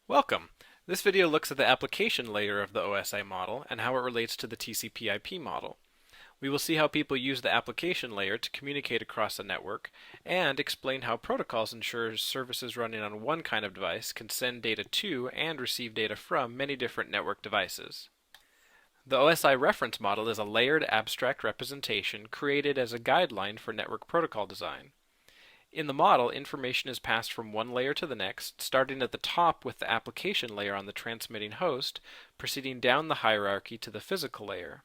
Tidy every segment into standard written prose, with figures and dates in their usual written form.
Welcome! This video looks at the application layer of the OSI model and how it relates to the TCP/IP model. We will see how people use the application layer to communicate across a network and explain how protocols ensure services running on one kind of device can send data to and receive data from many different network devices. The OSI reference model is a layered abstract representation created as a guideline for network protocol design. In the model, information is passed from one layer to the next, starting at the top with the application layer on the transmitting host, proceeding down the hierarchy to the physical layer.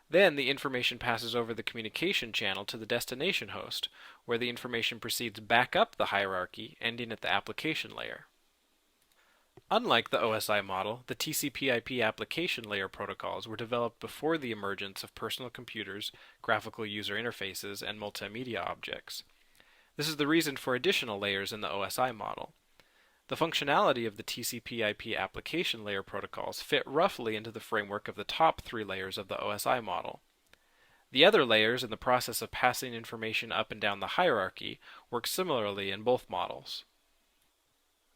Then the information passes over the communication channel to the destination host, where the information proceeds back up the hierarchy, ending at the application layer. Unlike the OSI model, the TCP/IP application layer protocols were developed before the emergence of personal computers, graphical user interfaces, and multimedia objects. This is the reason for additional layers in the OSI model. The functionality of the TCP/IP application layer protocols fit roughly into the framework of the top three layers of the OSI model. The other layers in the process of passing information up and down the hierarchy work similarly in both models.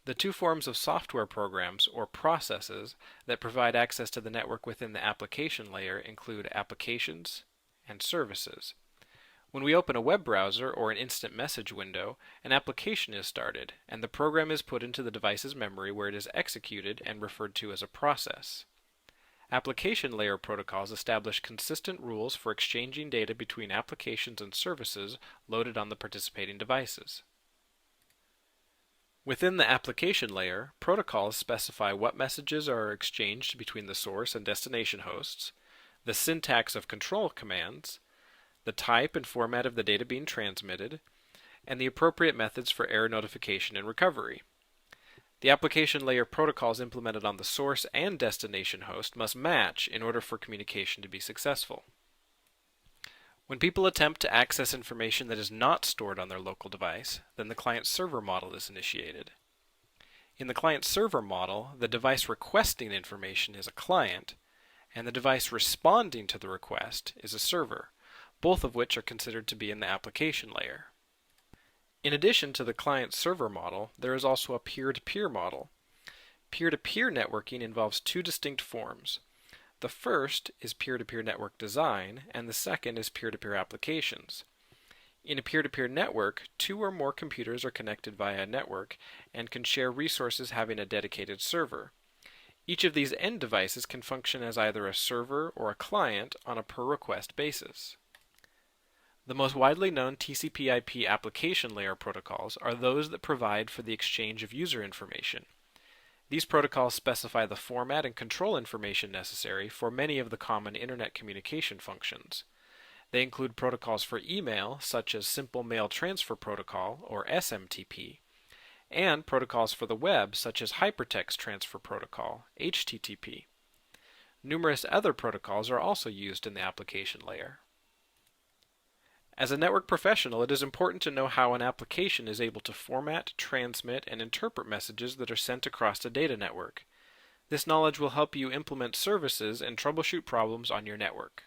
The two forms of software programs, or processes, that provide access to the network within the application layer include applications and services. When we open a web browser or an instant message window, an application is started, and the program is put into the device's memory where it is executed and referred to as a process. Application layer protocols establish consistent rules for exchanging data between applications and services loaded on the participating devices. Within the application layer, protocols specify what messages are exchanged between the source and destination hosts, the syntax of control commands, the type and format of the data being transmitted, and the appropriate methods for error notification and recovery. The application layer protocols implemented on the source and destination host must match in order for communication to be successful. When people attempt to access information that is not stored on their local device, then the client-server model is initiated. In the client-server model, the device requesting information is a client, and the device responding to the request is a server, both of which are considered to be in the application layer. In addition to the client-server model, there is also a peer-to-peer model. Peer-to-peer networking involves two distinct forms. The first is peer-to-peer network design, and the second is peer-to-peer applications. In a peer-to-peer network, two or more computers are connected via a network and can share resources having a dedicated server. Each of these end devices can function as either a server or a client on a per-request basis. The most widely known TCP/IP application layer protocols are those that provide for the exchange of user information. These protocols specify the format and control information necessary for many of the common Internet communication functions. They include protocols for email, such as Simple Mail Transfer Protocol, or SMTP, and protocols for the web, such as Hypertext Transfer Protocol, HTTP. Numerous other protocols are also used in the application layer. As a network professional, it is important to know how an application is able to format, transmit, and interpret messages that are sent across a data network. This knowledge will help you implement services and troubleshoot problems on your network.